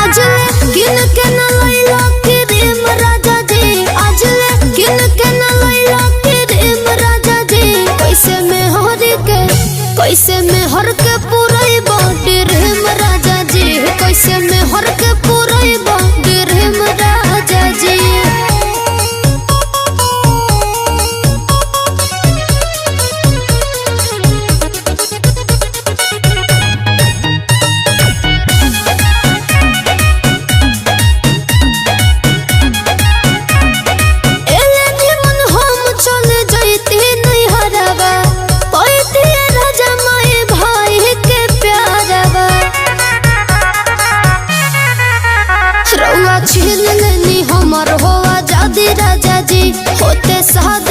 आजले किन के न लैला क्रीम राजा जी, आजले किन के न लैला क्रीम राजा जी। कैसे में हर के पूरे बॉडी रेम राजा जी, कैसे में हर के पूरे बॉडी रेम राजा जी। छीन लेनी हमर हो आजादी राजा जी, होते साथ